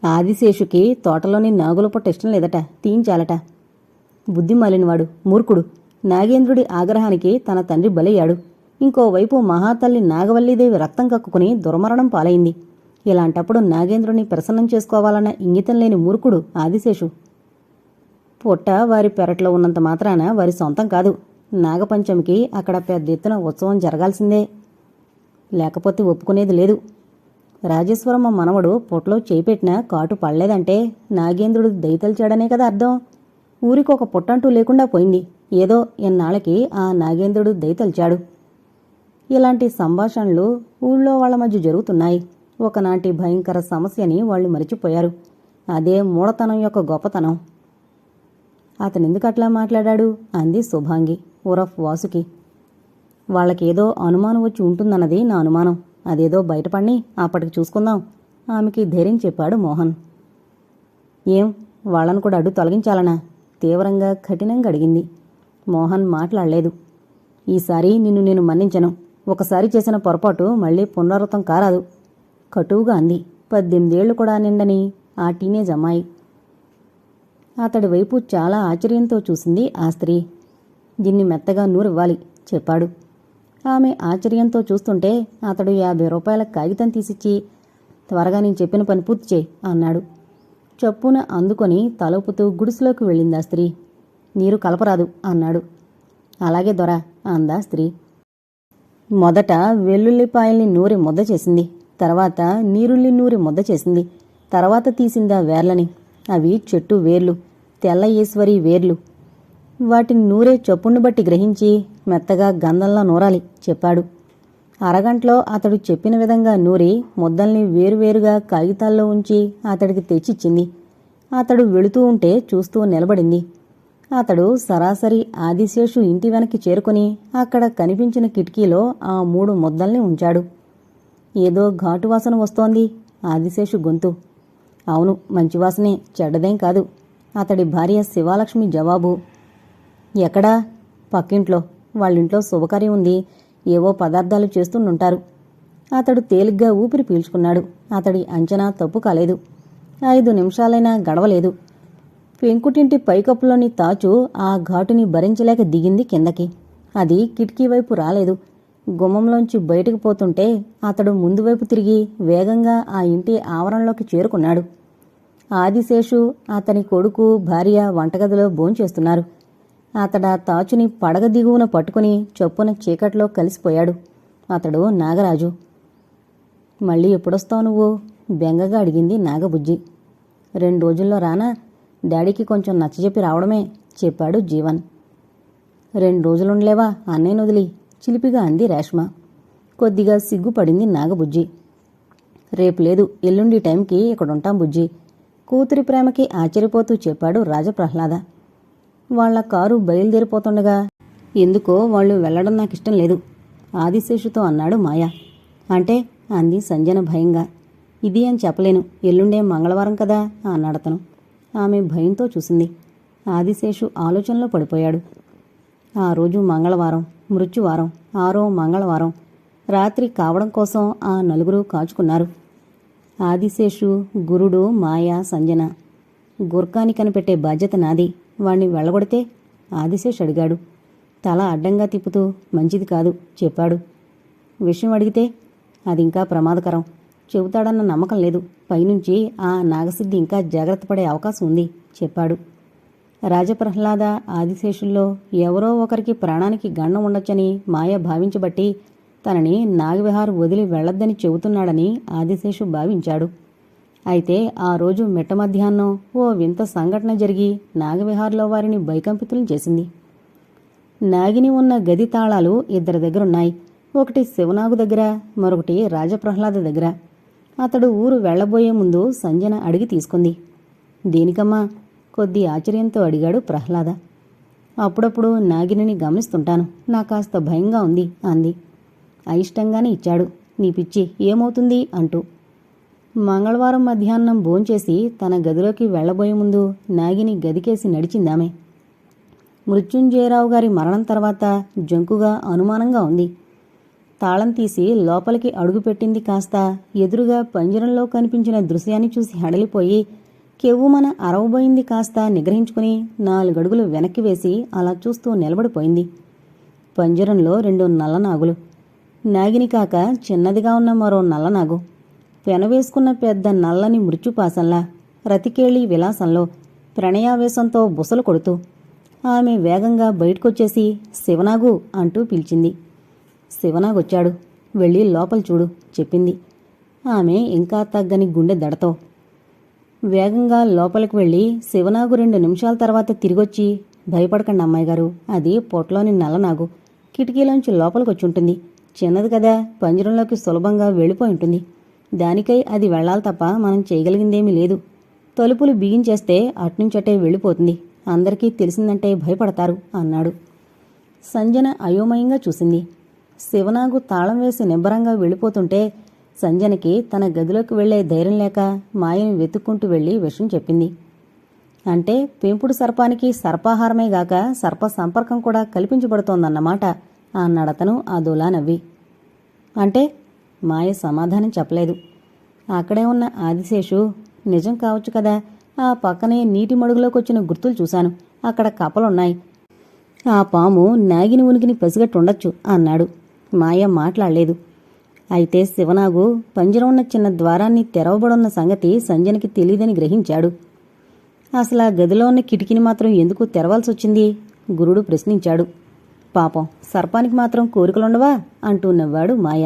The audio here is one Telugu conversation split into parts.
ఆదిశేషుకి తోటలోని నాగుల పొట్ట ఇష్టం లేదట, తీయించాలట. బుద్ధి మాలినవాడు, మూర్ఖుడు. నాగేంద్రుడి ఆగ్రహానికి తన తండ్రి బలయ్యాడు. ఇంకోవైపు మహాతల్లి నాగవల్లీదేవి రక్తం కక్కుకుని దుర్మరణం పాలైంది. ఇలాంటప్పుడు నాగేంద్రుని ప్రసన్నం చేసుకోవాలన్న ఇంగితం లేని మూర్ఖుడు ఆదిశేషు. పొట్ట వారి పెరట్లో ఉన్నంత మాత్రాన వారి సొంతం కాదు. నాగపంచమికి అక్కడ పెద్ద ఎత్తున ఉత్సవం జరగాల్సిందే, లేకపోతే ఒప్పుకునేది లేదు. రాజేశ్వరమ్మ మనవడు పొట్లో చేయిపెట్టినా కాటు పడలేదంటే నాగేంద్రుడు దయతలిచాడనే కదా అర్థం. ఊరికొక పొట్టంటూ లేకుండా పోయింది. ఏదో ఎన్నాళ్ళకి ఆ నాగేంద్రుడు దయతలిచాడు. ఇలాంటి సంభాషణలు ఊళ్ళో వాళ్ల మధ్య జరుగుతున్నాయి. ఒకనాటి భయంకర సమస్యని వాళ్లు మరిచిపోయారు. అదే మూఢతనం యొక్క గొప్పతనం. అతనెందుకట్లా మాట్లాడాడు అంది శుభాంగి ఉరఫ్ వాసుకి. వాళ్ళకేదో అనుమానం వచ్చి ఉంటుందన్నది నా అనుమానం. అదేదో బయటపడి అప్పటికి చూసుకుందాం ఆమెకి ధైర్యం చెప్పాడు మోహన్. ఏం, వాళ్లను కూడా అడ్డు తొలగించాలనా? తీవ్రంగా కఠినంగా అడిగింది. మోహన్ మాట్లాడలేదు. ఈసారి నిన్ను నేను మన్నించను. ఒకసారి చేసిన పొరపాటు మళ్లీ పునరావృతం కారాదు కటువుగా అంది 18 ఏళ్లు కూడా నిండని ఆ టీనేజ్ అమ్మాయి. అతడి వైపు చాలా ఆశ్చర్యంతో చూసింది ఆ స్త్రీ. దీన్ని మెత్తగా నూరివ్వాలి చెప్పాడు. ఆమె ఆశ్చర్యంతో చూస్తుంటే అతడు 50 రూపాయల కాగితం తీసిచ్చి, త్వరగా నేను చెప్పిన పని పూర్తి చేయి అన్నాడు. చప్పున అందుకొని తలుపుతూ గుడిసెలోకి వెళ్ళిందా స్త్రీ. నీరు కలపరాదు అన్నాడు. అలాగే దొర అందా స్త్రీ. మొదట వెల్లుల్లిపాయల్ని నూరి ముద్ద చేసింది. తర్వాత నీరుల్లి నూరి ముద్ద చేసింది. తర్వాత తీసిందా వేర్లని. అవి చెట్టు వేర్లు, తెల్ల ఈశ్వరి వేర్లు. వాటిని నూరే చప్పుణ్ణి బట్టి గ్రహించి మెత్తగా గంధంలా నూరాలి చెప్పాడు. అరగంటలో అతడు చెప్పిన విధంగా నూరి ముద్దల్ని వేరువేరుగా కాగితాల్లో ఉంచి అతడికి తెచ్చిచ్చింది. అతడు వెళుతూ ఉంటే చూస్తూ నిలబడింది. అతడు సరాసరి ఆదిశేషు ఇంటి వెనక్కి చేరుకుని అక్కడ కనిపించిన కిటికీలో ఆ 3 ముద్దల్ని ఉంచాడు. ఏదో ఘాటువాసన వస్తోంది ఆదిశేషు గొంతు. అవును, మంచివాసనే, చెడ్డదేం కాదు అతడి భార్య శివాలక్ష్మి జవాబు. ఎక్కడా? పక్కింట్లో. వాళ్ళింట్లో శుభకార్యం ఉంది, ఏవో పదార్థాలు చేస్తుండుంటారు. అతడు తేలిగ్గా ఊపిరి పీల్చుకున్నాడు. అతడి అంచనా తప్పు కాలేదు. 5 నిమిషాలైనా గడవలేదు. పెంకుటింటి పైకప్పులోని తాచు ఆ ఘాటుని భరించలేక దిగింది కిందకి. అది కిటికీ వైపు రాలేదు. గుమ్మంలోంచి బయటకు పోతుంటే అతడు ముందువైపు తిరిగి వేగంగా ఆ ఇంటి ఆవరణలోకి చేరుకున్నాడు. ఆదిశేషు, అతని కొడుకు, భార్య వంటగదిలో భోంచేస్తున్నారు. అతడా తాచుని పడగ దిగువన పట్టుకుని చొప్పున చీకట్లో కలిసిపోయాడు. అతడు నాగరాజు. మళ్ళీ ఎప్పుడొస్తావు నువ్వు? బెంగగా అడిగింది నాగబుజ్జి. 2 రోజుల్లో రానా? డాడీకి కొంచెం నచ్చజెప్పి రావడమే చెప్పాడు జీవన్. 2 రోజులుండలేవా అన్నయ్యను వదిలి? చిలిపిగా అంది రేష్మ. కొద్దిగా సిగ్గుపడింది నాగబుజ్జి. రేపు లేదు, ఎల్లుండి టైంకి ఇక్కడుంటాం బుజ్జి కూతురి ప్రేమకి ఆశ్చర్యపోతూ చెప్పాడు రాజప్రహ్లాద. వాళ్ల కారు బయలుదేరిపోతుండగా ఎందుకో వాళ్ళు వెళ్లడం నాకిష్టం లేదు ఆదిశేషుతో అన్నాడు మాయ. అంటే అంది సంజన భయంగా. ఇది అని చెప్పలేను, ఎల్లుండే మంగళవారం కదా అన్నాడతను. ఆమె భయంతో చూసింది. ఆదిశేషు ఆలోచనలో పడిపోయాడు. ఆ రోజు మంగళవారం, మృత్యువారం, 6వ మంగళవారం రాత్రి కావడం కోసం ఆ నలుగురు కాచుకున్నారు. ఆదిశేషు, గురుడు, మాయ, సంజన. గుర్కాని కనిపెట్టే బాధ్యత నాది. వాణ్ణి వెళ్ళగొడితే? ఆదిశేష్ అడిగాడు. తల అడ్డంగా తిప్పుతూ మంచిది కాదు చెప్పాడు. విషయం అడిగితే? అదింకా ప్రమాదకరం. చెబుతాడన్న నమ్మకం లేదు. పైనుంచి ఆ నాగసిద్ధి ఇంకా జాగ్రత్త పడే అవకాశం ఉంది చెప్పాడు. రాజప్రహ్లాద, ఆదిశేషుల్లో ఎవరో ఒకరికి ప్రాణానికి గండం ఉండొచ్చని మాయ భావించబట్టి తనని నాగవిహార్ వదిలి వెళ్లొద్దని చెబుతున్నాడని ఆదిశేషు భావించాడు. అయితే ఆ రోజు మిట్ట మధ్యాహ్నం ఓ వింత సంఘటన జరిగి నాగవిహార్లో వారిని భయకంపితులను చేసింది. నాగిని ఉన్న గది తాళాలు 2 దగ్గరున్నాయి. ఒకటి శివనాగు దగ్గర, మరొకటి రాజప్రహ్లాద దగ్గర. అతడు ఊరు వెళ్లబోయే ముందు సంజన అడిగి తీసుకుంది. దేనికమ్మా? కొద్ది ఆశ్చర్యంతో అడిగాడు ప్రహ్లాద. అప్పుడప్పుడు నాగిని గమనిస్తుంటాను, నాకాస్త భయంగా ఉంది అంది. అయిష్టంగానే ఇచ్చాడు. నీ పిచ్చి ఏమవుతుంది అంటూ. మంగళవారం మధ్యాహ్నం భోంచేసి తన గదిలోకి వెళ్లబోయే ముందు నాగిని గదికేసి నడిచిందామె. మృత్యుంజయరావు గారి మరణం తర్వాత జంకుగా అనుమానంగా ఉంది. తాళం తీసి లోపలికి అడుగుపెట్టింది కాస్త ఎదురుగా పంజరంలో కనిపించిన దృశ్యాన్ని చూసి హడలిపోయి కెవ్వుమన అరవబోయింది కాస్త నిగ్రహించుకుని 4 అడుగులు వెనక్కి వేసి అలా చూస్తూ నిలబడిపోయింది. పంజరంలో 2 నల్లనాగులు. నాగిని కాక చిన్నదిగా ఉన్న మరో నల్లనాగు. పెనవేసుకున్న పెద్ద నల్లని మృత్యుపాసంలా రతికేళి విలాసంలో ప్రణయావేశంతో బుసలు కొడుతూ ఆమె వేగంగా బయటకొచ్చేసి శివనాగు అంటూ పిలిచింది. శివనాగొచ్చాడు. వెళ్ళి లోపల చూడు చెప్పింది ఆమె ఇంకా తగ్గని గుండె దడతో. వేగంగా లోపలికి వెళ్ళి శివనాగు 2 నిమిషాల తర్వాత తిరిగొచ్చి, భయపడకండి అమ్మాయిగారు, అది పొట్లోని నల్లనాగు. కిటికీలోంచి లోపలికొచ్చుంటుంది. చిన్నది కదా, పంజరంలోకి సులభంగా వెళ్ళిపోయి ఉంటుంది. దానికై అది వెళ్లాలి తప్ప మనం చేయగలిగిందేమీ లేదు. తలుపులు బిగించేస్తే అట్నుంచటే వెళ్ళిపోతుంది. అందరికీ తెలిసిందంటే భయపడతారు అన్నాడు. సంజన అయోమయంగా చూసింది. శివనాగు తాళం వేసి నిబ్బరంగా వెళ్ళిపోతుంటే సంజనకి తన గదిలోకి వెళ్లే ధైర్యం లేక మాయను వెతుక్కుంటూ వెళ్లి విషయం చెప్పింది. అంటే పెంపుడు సర్పానికి సర్పాహారమేగాక సర్ప సంపర్కం కూడా కల్పించబడుతోందన్నమాట అన్నాడతను అదోలా నవ్వి. అంటే మాయ సమాధానం చెప్పలేదు. అక్కడే ఉన్న ఆదిశేషు, నిజం కావచ్చు కదా, ఆ పక్కనే నీటి మడుగులోకొచ్చిన గుర్తులు చూశాను. అక్కడ కప్పలున్నాయి. ఆ పాము నాగిని ఉనికిని పసిగట్టుండొచ్చు అన్నాడు. మాయ మాట్లాడలేదు. అయితే శివనాగు పంజరం ఉన్న చిన్న ద్వారాన్ని తెరవబడున్న సంగతి సంజనకి తెలీదని గ్రహించాడు. అసలు ఆ గదిలో ఉన్న కిటికీని మాత్రం ఎందుకు తెరవాల్సొచ్చింది? గురుడు ప్రశ్నించాడు. పాపం, సర్పానికి మాత్రం కోరికలుండవా అంటూ నవ్వాడు మాయ.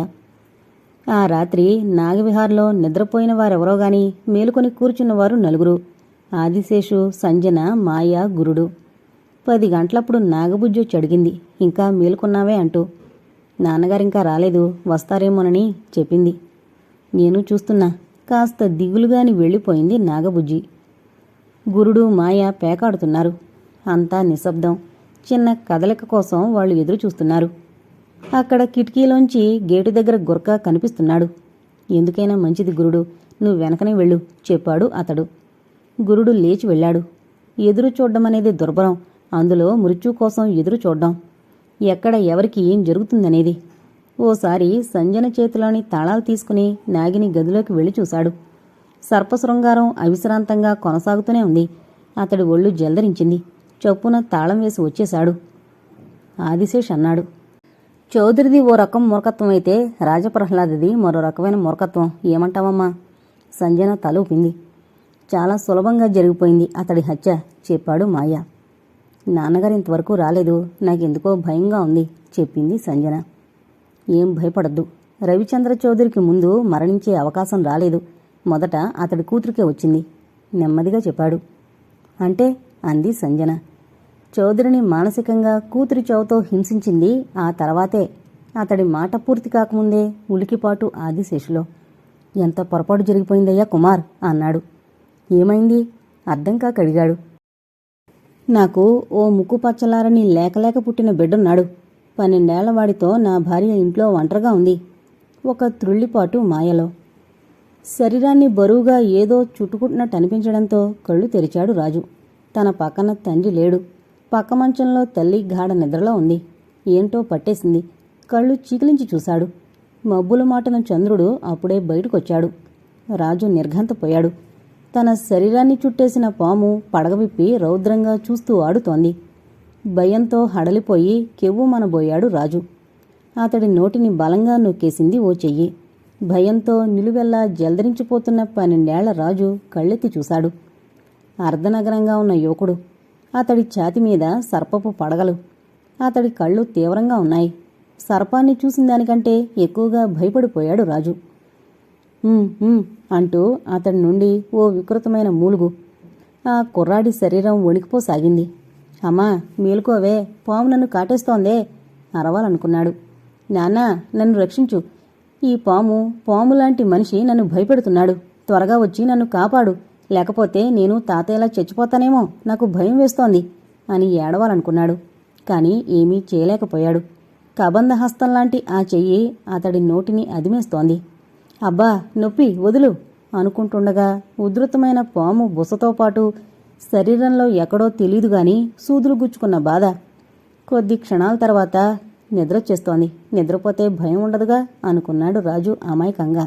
ఆ రాత్రి నాగవిహార్లో నిద్రపోయిన వారెవరోగాని మేలుకొని కూర్చున్నవారు 4. ఆదిశేషు, సంజన, మాయ, గురుడు. 10 గంటలప్పుడు నాగబుజ్జొచ్చి అడిగింది, ఇంకా మేలుకున్నావే అంటూ. నాన్నగారింకా రాలేదు, వస్తారేమోనని చెప్పింది. నేను చూస్తున్నా, కాస్త దిగులుగాని వెళ్ళిపోయింది నాగబుజ్జి. గురుడు, మాయ పేకాడుతున్నారు. అంతా నిశ్శబ్దం. చిన్న కదలిక కోసం వాళ్ళు ఎదురు చూస్తున్నారు. అక్కడ కిటికీలోంచి గేటు దగ్గర గుర్కా కనిపిస్తున్నాడు. ఎందుకైనా మంచిది గురుడు, నువ్వు వెనకనే వెళ్ళు చెప్పాడు అతడు. గురుడు లేచి వెళ్ళాడు. ఎదురు చూడ్డమనేది దుర్భరం, అందులో మృత్యు కోసం ఎదురు చూడ్డం. ఎక్కడ ఎవరికి ఏం జరుగుతుందనేది. ఓసారి సంజన చేతిలోని తాళాలు తీసుకుని నాగిని గదిలోకి వెళ్లి చూశాడు. సర్పశృంగారం అవిశ్రాంతంగా కొనసాగుతూనే ఉంది. అతడి ఒళ్ళు జల్దరించింది. చొప్పున తాళం వేసి వచ్చేశాడు. ఆదిశేష్ అన్నాడు, చౌదరిది ఓ రకం మూర్ఖత్వం అయితే రాజప్రహ్లాదది మరో రకమైన మూర్ఖత్వం. ఏమంటావమ్మా? సంజన తల ఊపింది. చాలా సులభంగా జరిగిపోయింది అతడి హత్య చెప్పాడు మాయ. నాన్నగారు ఇంతవరకు రాలేదు, నాకెందుకో భయంగా ఉంది చెప్పింది సంజన. ఏం భయపడద్దు, రవిచంద్ర చౌదరికి ముందు మరణించే అవకాశం రాలేదు. మొదట అతడి కూతురికే వచ్చింది నెమ్మదిగా చెప్పాడు. అంటే అంది సంజన. చౌదరిని మానసికంగా కూతురి చౌతో హింసించింది ఆ తర్వాతే. అతడి మాట పూర్తి కాకముందే ఉలికిపాటు ఆదిశేషులో. ఎంత పొరపాటు జరిగిపోయిందయ్యా కుమార్ అన్నాడు. ఏమైంది? అర్థం కాక అడిగాడు. నాకు ఓ ముక్కు పచ్చలారని లేకలేక పుట్టిన బిడ్డున్నాడు. 12 ఏళ్ల వాడితో నా భార్య ఇంట్లో ఒంటరిగా ఉంది. ఒక త్రుళ్ళిపాటు మాయలో. శరీరాన్ని బరువుగా ఏదో చుట్టుకుంటున్నట్టు అనిపించడంతో కళ్ళు తెరిచాడు రాజు. తన పక్కన తండ్రి లేడు. పక్క మంచంలో తల్లి గాఢ నిద్రలో ఉంది. ఏంటో పట్టేసింది. కళ్ళు చీకిలించి చూశాడు. మబ్బులు మాటన చంద్రుడు అప్పుడే బయటకొచ్చాడు. రాజు నిర్ఘంతపోయాడు. తన శరీరాన్ని చుట్టేసిన పాము పడగవిప్పి రౌద్రంగా చూస్తూ ఆడుతోంది. భయంతో హడలిపోయి కెవ్వుమనబోయాడు రాజు. అతడి నోటిని బలంగా నొక్కేసింది ఓ చెయ్యి. భయంతో నిలువెల్లా జల్దరించిపోతున్న 12 ఏళ్ల రాజు కళ్ళెత్తి చూశాడు. అర్ధనగరంగా ఉన్న యువకుడు. అతడి ఛాతి మీద సర్పపు పడగలు. అతడి కళ్ళు తీవ్రంగా ఉన్నాయి. సర్పాన్ని చూసిన దానికంటే ఎక్కువగా భయపడిపోయాడు రాజు. అంటూ అతడి నుండి ఓ వికృతమైన మూలుగు. ఆ కుర్రాడి శరీరం వణికిపోసాగింది. అమ్మా మేలుకోవే, పాము నన్ను కాటేస్తోందే అరవాలనుకున్నాడు. నాన్నా, నన్ను రక్షించు. ఈ పాములాంటి మనిషి నన్ను భయపెడుతున్నాడు. త్వరగా వచ్చి నన్ను కాపాడు, లేకపోతే నేను తాతయ్యలా చచ్చిపోతానేమో, నాకు భయం వేస్తోంది అని ఏడవాలనుకున్నాడు. కాని ఏమీ చేయలేకపోయాడు. కబంధహస్తంలాంటి ఆ చెయ్యి అతడి నోటిని అదిమేస్తోంది. అబ్బా నొప్పి, వదులు అనుకుంటుండగా ఉధృతమైన పాము బుసతో పాటు శరీరంలో ఎక్కడో తెలీదుగాని సూదులు గుచ్చుకున్న బాధ. కొద్ది క్షణాల తర్వాత నిద్రొచ్చేస్తోంది, నిద్రపోతే భయం ఉండదుగా అనుకున్నాడు రాజు అమాయకంగా.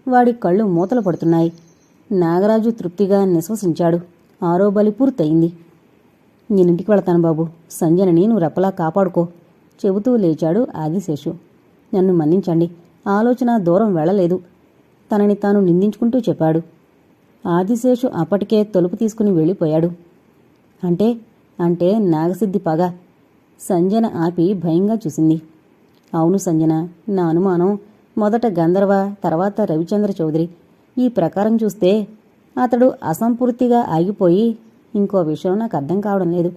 వాడి కళ్ళు మూతలు పడుతున్నాయి. నాగరాజు తృప్తిగా నిశ్వసించాడు. 6వ బలి పూర్తయింది. నేనింటికి వెళతాను బాబు, సంజనని నువ్వు రెప్పలా కాపాడుకో చెబుతూ లేచాడు ఆదిశేషు. నన్ను మన్నించండి, ఆలోచన దూరం వెళ్ళలేదు తనని తాను నిందించుకుంటూ చెప్పాడు. ఆదిశేషు అప్పటికే తలుపు తీసుకుని వెళ్ళిపోయాడు. అంటే అంటే నాగసిద్ధి పగ. సంజన ఆపి భయంగా చూసింది. అవును సంజన, నా అనుమానం మొదట గంధర్వ, తర్వాత రవిచంద్ర చౌదరి. ఈ ప్రకారం చూస్తే అతడు అసంపూర్తిగా ఆగిపోయి ఇంకో విషయం నాకు అర్థం కావడం లేదు.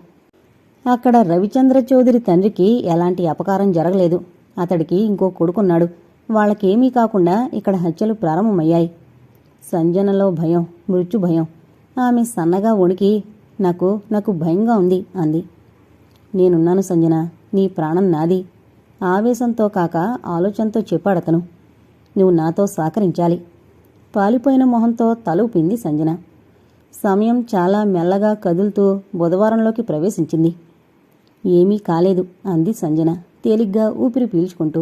అక్కడ రవిచంద్ర చౌదరి తండ్రికి ఎలాంటి అపకారం జరగలేదు. అతడికి ఇంకో కొడుకున్నాడు. వాళ్ళకేమీ కాకుండా ఇక్కడ హత్యలు ప్రారంభమయ్యాయి. సంజనలో భయం, మృత్యు భయం. ఆమె సన్నగా వణికి నాకు భయంగా ఉంది అంది. నేనున్నాను సంజన, నీ ప్రాణం నాది. ఆవేశంతో కాక ఆలోచనతో చెప్పాడతను. నువ్వు నాతో సహకరించాలి. పాలిపోయిన మొహంతో తల ఊపింది సంజన. సమయం చాలా మెల్లగా కదులుతూ బుధవారంలోకి ప్రవేశించింది. ఏమీ కాలేదు అంది సంజన తేలిగ్గా ఊపిరి పీల్చుకుంటూ.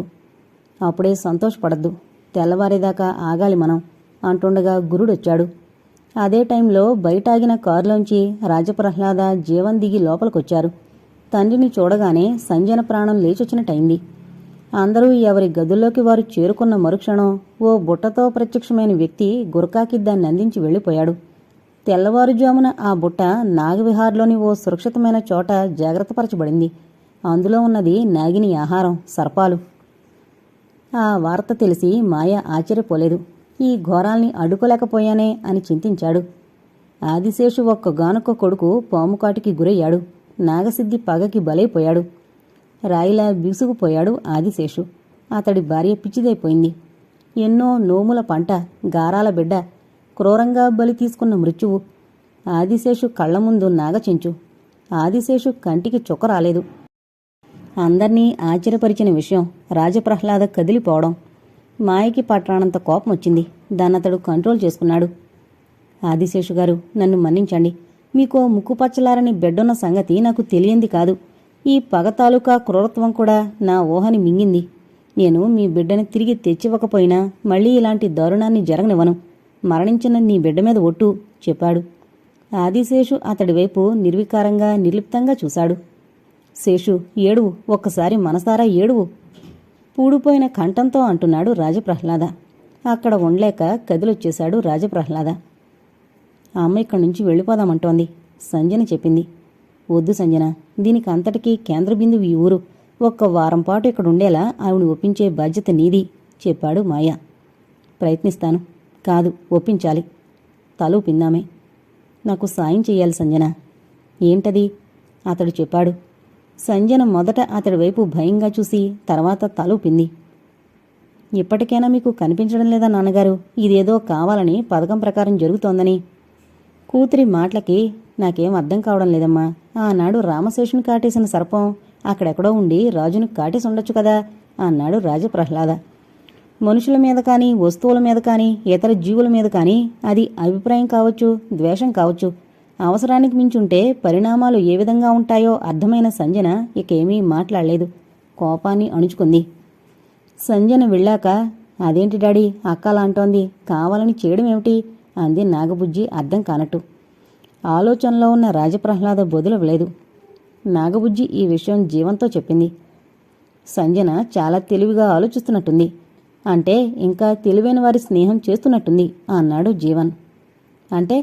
అప్పుడే సంతోషపడద్దు, తెల్లవారేదాకా ఆగాలి మనం అంటుండగా గురుడొచ్చాడు. అదే టైంలో బయటాగిన కారులోంచి రాజప్రహ్లాద, జీవన్ దిగి లోపలికొచ్చారు. తండ్రిని చూడగానే సంజన ప్రాణం లేచొచ్చినట్టయింది. అందరూ ఎవరి గదుల్లోకి వారు చేరుకున్న మరుక్షణం ఓ బుట్టతో ప్రత్యక్షమైన వ్యక్తి గురకాకి దాన్ని అందించి వెళ్ళిపోయాడు. తెల్లవారుజామున ఆ బుట్ట నాగవిహార్లోని ఓ సురక్షితమైన చోట జాగ్రత్తపరచబడింది. అందులో ఉన్నది నాగిని ఆహారం, సర్పాలు. ఆ వార్త తెలిసి మాయ ఆశ్చర్యపోలేదు. ఈ ఘోరాల్ని అడ్డుకోలేకపోయానే అని చింతించాడు. ఆదిశేషు ఒక్కగానొక్క కొడుకు పాముకాటికి గురయ్యాడు. నాగసిద్ధి పగకి బలైపోయాడు. రాయిలా బిగుసుకుపోయాడు ఆదిశేషు. అతడి భార్య పిచ్చిదైపోయింది. ఎన్నో నోముల పంట, గారాల బిడ్డ, క్రూరంగా బలి తీసుకున్న మృత్యువు. ఆదిశేషు కళ్ల ముందు నాగచెంచు. ఆదిశేషు కంటికి చుక్క రాలేదు. అందర్నీ ఆశ్చర్యపరిచిన విషయం రాజప్రహ్లాద కదిలిపోవడం. మాయకి పట్రానంత కోపం వచ్చింది. దాన్నతడు కంట్రోల్ చేసుకున్నాడు. ఆదిశేషుగారు, నన్ను మన్నించండి. మీకో ముక్కుపచ్చలారని బిడ్డున్న సంగతి నాకు తెలియంది కాదు. ఈ పగ తాలూకా క్రూరత్వం కూడా నా ఊహని మింగింది. నేను మీ బిడ్డని తిరిగి తెచ్చివ్వకపోయినా మళ్లీ ఇలాంటి దారుణాన్ని జరగనివ్వను. మరణించిన నీ బిడ్డ మీద ఒట్టు చెప్పాడు. ఆదిశేషు అతడివైపు నిర్వికారంగా, నిర్లిప్తంగా చూశాడు. శేషు, ఏడువు, ఒక్కసారి మనసారా ఏడువు పూడిపోయిన కంఠంతో అంటున్నాడు రాజప్రహ్లాద. అక్కడ ఉండలేక కదిలొచ్చేశాడు రాజప్రహ్లాద. ఆ అమ్మ ఇక్కడి నుంచి వెళ్ళిపోదామంటోంది సంజన చెప్పింది. వద్దు సంజన, దీనికి అంతటికీ కేంద్ర బిందువు ఈ ఊరు. ఒక్క వారం పాటు ఇక్కడుండేలా ఆవిడ ఒప్పించే బాధ్యత నీది చెప్పాడు మాయ. ప్రయత్నిస్తాను. కాదు, ఒప్పించాలి. తల ఊపిందామే. నాకు సాయం చెయ్యాలి సంజన. ఏంటది? అతడు చెప్పాడు. సంజన మొదట అతడి వైపు భయంగా చూసి తర్వాత తల ఊపింది. ఇప్పటికైనా మీకు కనిపించడం లేదా నాన్నగారు, ఇదేదో కావాలని పథకం ప్రకారం జరుగుతోందని? కూతురి మాటలకి నాకేం అర్థం కావడం లేదమ్మా. ఆనాడు రామశేషుని కాటేసిన సర్పం అక్కడెక్కడో ఉండి రాజును కాటేసి ఉండొచ్చు కదా అన్నాడు రాజప్రహ్లాద. మనుషుల మీద కానీ, వస్తువుల మీద కానీ, ఇతర జీవుల మీద కానీ అది అభిప్రాయం కావచ్చు, ద్వేషం కావచ్చు. అవసరానికి మించుంటే పరిణామాలు ఏ విధంగా ఉంటాయో అర్థమైన సంజన ఇకేమీ మాట్లాడలేదు. కోపాన్ని అణుచుకుంది. సంజన వెళ్ళాక, అదేంటి డాడీ అక్కలాంటోంది, కావాలని చేయడమేమిటి అంది నాగబుజ్జి అర్థం కానట్టు. ఆలోచనలో ఉన్న రాజప్రహ్లాద బొదులవలేదు. నాగబుజ్జి ఈ విషయం జీవంతో చెప్పింది. సంజన చాలా తెలివిగా ఆలోచిస్తున్నట్టుంది. అంటే ఇంకా తెలివైన వారి స్నేహం చేస్తున్నట్టుంది అన్నాడు జీవన్. అంటే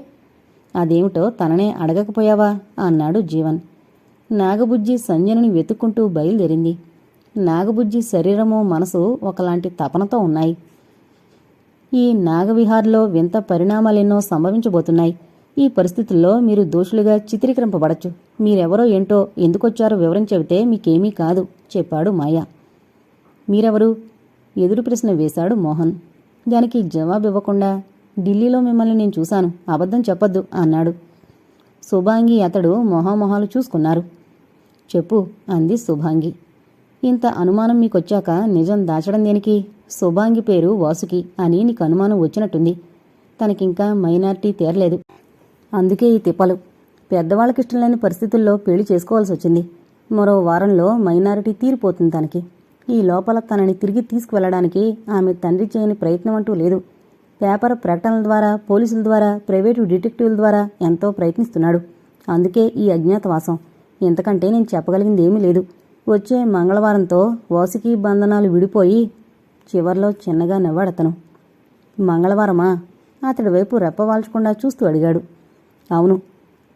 అదేమిటో తననే అడగకపోయావా అన్నాడు జీవన్. నాగబుజ్జి సంజనని వెతుక్కుంటూ బయలుదేరింది. నాగబుజ్జి శరీరము, మనసు ఒకలాంటి తపనతో ఉన్నాయి. ఈ నాగవిహార్లో వింత పరిణామాలెన్నో సంభవించబోతున్నాయి. ఈ పరిస్థితుల్లో మీరు దోషులుగా చిత్రీకరింపబడచ్చు. మీరెవరో ఏంటో, ఎందుకొచ్చారో వివరం చెబితే మీకేమీ కాదు చెప్పాడు మాయ. మీరెవరు? ఎదురు ప్రశ్న వేశాడు మోహన్. దానికి జవాబివ్వకుండా, ఢిల్లీలో మిమ్మల్ని నేను చూశాను, అబద్ధం చెప్పొద్దు అన్నాడు. శుభాంగి అతడు మొహామొహాలు చూసుకున్నారు. చెప్పు అంది శుభాంగి. ఇంత అనుమానం మీకొచ్చాక నిజం దాచడం దేనికి? శుభాంగి పేరు వాసుకి అని నీకు అనుమానం వచ్చినట్టుంది. తనకింకా మైనార్టీ తీరలేదు. అందుకే ఈ తిప్పలు. పెద్దవాళ్ళకిష్టం లేని పరిస్థితుల్లో పెళ్లి చేసుకోవాల్సి వచ్చింది. మరో వారంలో మైనారిటీ తీరిపోతుంది తనకి. ఈ లోపల తనని తిరిగి తీసుకువెళ్లడానికి ఆమె తండ్రి చేయని ప్రయత్నం అంటూ లేదు. పేపర్ ప్రకటనల ద్వారా, పోలీసుల ద్వారా, ప్రైవేటు డిటెక్టివ్ల ద్వారా ఎంతో ప్రయత్నిస్తున్నాడు. అందుకే ఈ అజ్ఞాతవాసం. ఇంతకంటే నేను చెప్పగలిగింది ఏమీ లేదు. వచ్చే మంగళవారంతో వాసుకి బంధనాలు విడిపోయి చివర్లో చిన్నగా నవ్వాడతను. మంగళవారమా? అతడి వైపు రెప్పవాల్చకుండా చూస్తూ అడిగాడు. అవును.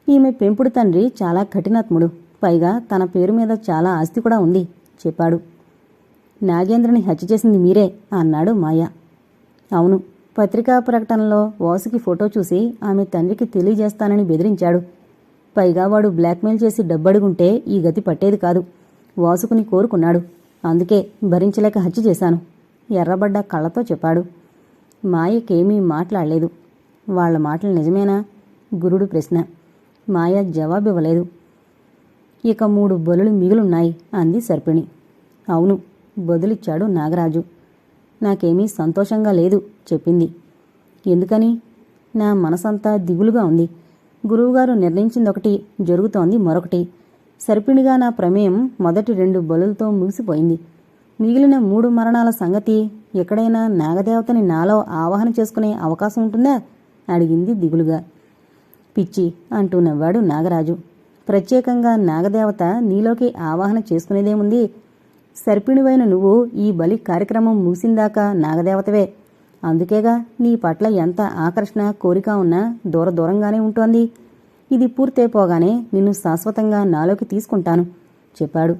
ఈమె పెంపుడు తండ్రి చాలా కఠినాత్ముడు. పైగా తన పేరు మీద చాలా ఆస్తి కూడా ఉంది చెప్పాడు. నాగేంద్రని హత్య చేసింది మీరే అన్నాడు మాయ. అవును. పత్రికా ప్రకటనలో వాసుకి ఫోటో చూసి ఆమె తండ్రికి తెలియజేస్తానని బెదిరించాడు. పైగా వాడు బ్లాక్మెయిల్ చేసి డబ్బడుగుంటే ఈ గతి పట్టేది కాదు. వాసుకుని కోరుకున్నాడు. అందుకే భరించలేక హత్య చేశాను ఎర్రబడ్డ కళ్ళతో చెప్పాడు. మాయకేమీ మాట్లాడలేదు. వాళ్ల మాటలు నిజమేనా? గురుడు ప్రశ్న. మాయ జవాబివ్వలేదు. ఇక 3 బలులు మిగులున్నాయి అంది సర్పిణి. అవును బదులిచ్చాడు నాగరాజు. నాకేమీ సంతోషంగా లేదు చెప్పింది. ఎందుకని? నా మనసంతా దిగులుగా ఉంది. గురువుగారు నిర్ణయించిందొకటి, జరుగుతోంది మరొకటి. సర్పిణిగా నా ప్రమేయం మొదటి 2 బలులతో ముగిసిపోయింది. మిగిలిన 3 మరణాల సంగతి ఎక్కడైనా నాగదేవతని నాలో ఆవాహన చేసుకునే అవకాశం ఉంటుందా అడిగింది దిగులుగా. పిచ్చి అంటూ నవ్వాడు నాగరాజు. ప్రత్యేకంగా నాగదేవత నీలోకి ఆవాహన చేసుకునేదేముంది? సర్పిణివైన నువ్వు ఈ బలి కార్యక్రమం ముగిసిందాకా నాగదేవతవే. అందుకేగా నీ పట్ల ఎంత ఆకర్షణ, కోరిక ఉన్నా దూరంగానే ఉంటోంది. ఇది పూర్తయిపోగానే నిన్ను శాశ్వతంగా నాలోకి తీసుకుంటాను చెప్పాడు.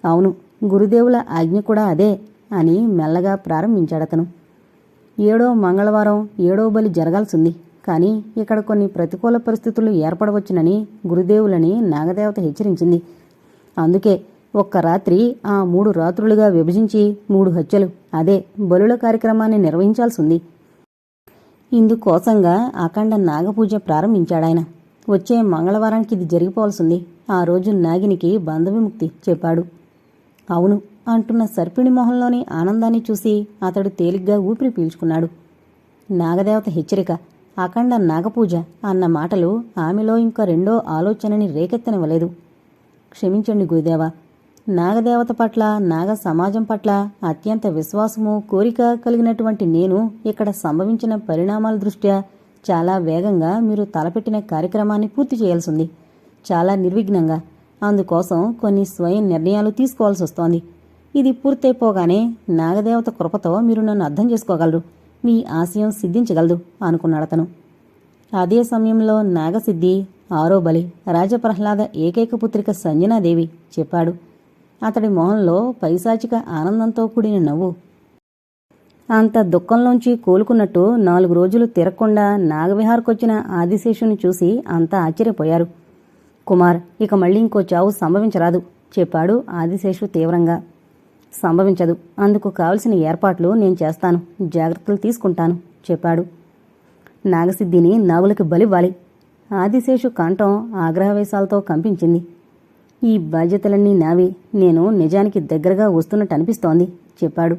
అవును, గురుదేవుల ఆజ్ఞ కూడా అదే అని మెల్లగా ప్రారంభించాడతను. 7వ మంగళవారం 7వ బలి జరగాల్సింది. కానీ ఇక్కడ కొన్ని ప్రతికూల పరిస్థితులు ఏర్పడవచ్చునని గురుదేవులని నాగదేవత హెచ్చరించింది. అందుకే ఒక్క రాత్రి ఆ 3 రాత్రులుగా విభజించి 3 హత్యలు, అదే బలుల కార్యక్రమాన్ని నిర్వహించాల్సింది. ఇందుకోసంగా అఖండ నాగపూజ ప్రారంభించాడాయన. వచ్చే మంగళవారానికి ఇది జరిగిపోవాల్సింది. ఆ రోజు నాగినికి బంధవిముక్తి చెప్పాడు. అవును అంటున్న సర్పిణి మొహంలోని ఆనందాన్ని చూసి అతడు తేలిగ్గా ఊపిరి పీల్చుకున్నాడు. నాగదేవత హెచ్చరిక, అఖండ నాగపూజ అన్న మాటలు ఆమెలో ఇంకా రెండో ఆలోచనని రేకెత్తనివ్వలేదు. క్షమించండి గురుదేవా. నాగదేవత పట్ల, నాగ సమాజం పట్ల అత్యంత విశ్వాసము, కోరిక కలిగినటువంటి నేను ఇక్కడ సంభవించిన పరిణామాల దృష్ట్యా చాలా వేగంగా మీరు తలపెట్టిన కార్యక్రమాన్ని పూర్తి చేయాల్సింది. చాలా నిర్విఘ్నంగా. అందుకోసం కొన్ని స్వయం నిర్ణయాలు తీసుకోవాల్సి వస్తోంది. ఇది పూర్తయిపోగానే నాగదేవత కృపతో మీరు నన్ను అర్థం చేసుకోగలరు. మీ ఆశయం సిద్ధించగలదు అనుకున్నాడతను. అదే సమయంలో నాగసిద్ధి 6వ బలి రాజప్రహ్లాద ఏకైక పుత్రిక సంజనాదేవి చెప్పాడు. అతడి మొహంలో పైశాచిక ఆనందంతో కూడిన నవ్వు. అంత దుఃఖంలోంచి కోలుకున్నట్టు 4 రోజులు తిరగకుండా నాగవిహార్కొచ్చిన ఆదిశేషుని చూసి అంతా ఆశ్చర్యపోయారు. కుమార్, ఇక మళ్ళీ ఇంకో చావు సంభవించరాదు చెప్పాడు ఆదిశేషు తీవ్రంగా. సంభవించదు. అందుకు కావలసిన ఏర్పాట్లు నేను చేస్తాను, జాగ్రత్తలు తీసుకుంటాను చెప్పాడు. నాగసిద్ధిని నాగులకి బలివ్వాలి. ఆదిశేషు కంఠం ఆగ్రహవేశాలతో కంపించింది. ఈ బాధ్యతలన్నీ నావి. నేను నిజానికి దగ్గరగా వస్తున్నట్టు అనిపిస్తోంది చెప్పాడు.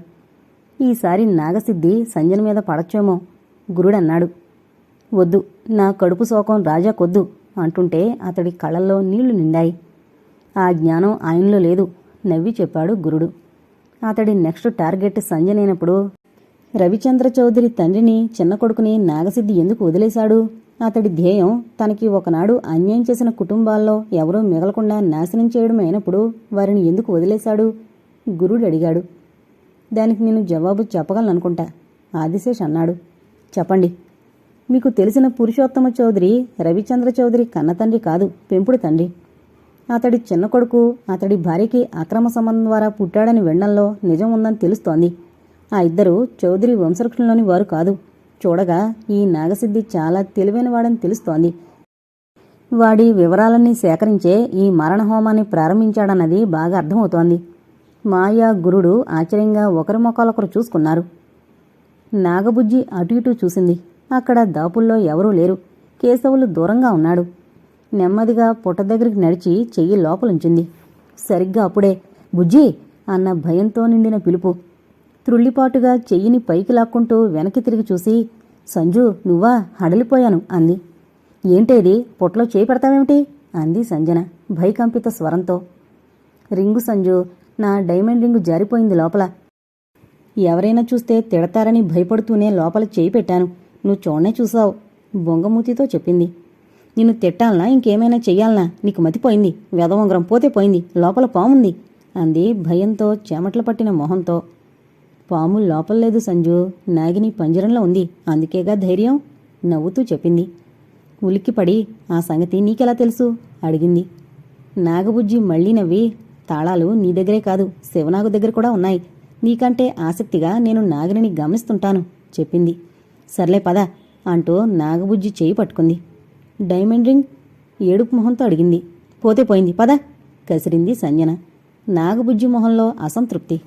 ఈసారి నాగసిద్ధి సంజన మీద పడచ్చేమో గురుడన్నాడు. వద్దు, నా కడుపు శోకం రాజాకొద్దు అంటుంటే అతడి కళ్ళల్లో నీళ్లు నిండాయి. ఆ జ్ఞానం ఆయనలో లేదు నవ్వి చెప్పాడు గురుడు. అతడి నెక్స్ట్ టార్గెట్ సంజనైనప్పుడు రవిచంద్ర చౌదరి తండ్రిని, చిన్న కొడుకుని నాగసిద్ధి ఎందుకు వదిలేశాడు? అతడి ధ్యేయం తనకి ఒకనాడు అన్యాయం చేసిన కుటుంబాల్లో ఎవరూ మిగలకుండా నాశనం చేయడం అయినప్పుడు వారిని ఎందుకు వదిలేశాడు? గురుడు అడిగాడు. దానికి నేను జవాబు చెప్పగలననుకుంటా ఆదిశేష్ అన్నాడు. చెప్పండి. మీకు తెలిసిన పురుషోత్తమ చౌదరి రవిచంద్ర చౌదరి కన్నతండ్రి కాదు, పెంపుడు తండ్రి. అతడి చిన్న కొడుకు అతడి భార్యకి అక్రమ సంబంధం ద్వారా పుట్టాడని వినడంలో నిజం ఉందని తెలుస్తోంది. ఆ ఇద్దరు చౌదరి వంశవృక్షంలోని వారు కాదు. చూడగా ఈ నాగసిద్ధి చాలా తెలివైనవాడని తెలుస్తోంది. వాడి వివరాలన్నీ సేకరించే ఈ మరణహోమాన్ని ప్రారంభించాడన్నది బాగా అర్థమవుతోంది. మాయా, గురుడు ఆశ్చర్యంగా ఒకరి మొఖాలొకరు చూసుకున్నారు. నాగబుజ్జి అటు ఇటూ చూసింది. అక్కడ దాపుల్లో ఎవరూ లేరు. కేశవులు దూరంగా ఉన్నాడు. నెమ్మదిగా పుట్ట దగ్గరికి నడిచి చెయ్యి లోపలుంచింది. సరిగ్గా అప్పుడే బుజ్జి అన్న భయంతో నిండిన పిలుపు. త్రుళ్ళిపాటుగా చెయ్యిని పైకి లాక్కుంటూ వెనక్కి తిరిగి చూసి, సంజు నువ్వా? హడలిపోయాను అంది. ఏంటేది? పుట్టలో చేయి పెడతావేమిటి అంది సంజన భయకంపిత స్వరంతో. రింగు సంజు, నా డైమండ్ రింగు జారిపోయింది లోపల. ఎవరైనా చూస్తే తిడతారని భయపడుతూనే లోపల చేయి పెట్టాను. నువ్వు చూడనే చూసావు బొంగమూతితో చెప్పింది. నిన్ను తిట్టాలనా ఇంకేమైనా చెయ్యాలనా? నీకు మతిపోయింది. వెదవంగరం పోతే పోయింది, లోపల పాముంది అంది భయంతో చెమటలు పట్టిన మొహంతో. పాము లోపల లేదు సంజు, నాగిని పంజరంలో ఉంది, అందుకేగా ధైర్యం నవ్వుతూ చెప్పింది. ఉలిక్కిపడి ఆ సంగతి నీకెలా తెలుసు అడిగింది. నాగబుజ్జి మళ్లీ నవ్వి, తాళాలు నీ దగ్గరే కాదు, శివనాగు దగ్గర కూడా ఉన్నాయి. నీకంటే ఆసక్తిగా నేను నాగిని గమనిస్తుంటాను చెప్పింది. సర్లే పద అంటూ నాగబుజ్జి చేయి పట్టుకుంది. డైమండ్ రింగ్ ఏడుపు మొహంతో అడిగింది. పోతే పోయింది పద కసిరింది సంజన. నాగబుజ్జి మొహంలో అసంతృప్తి.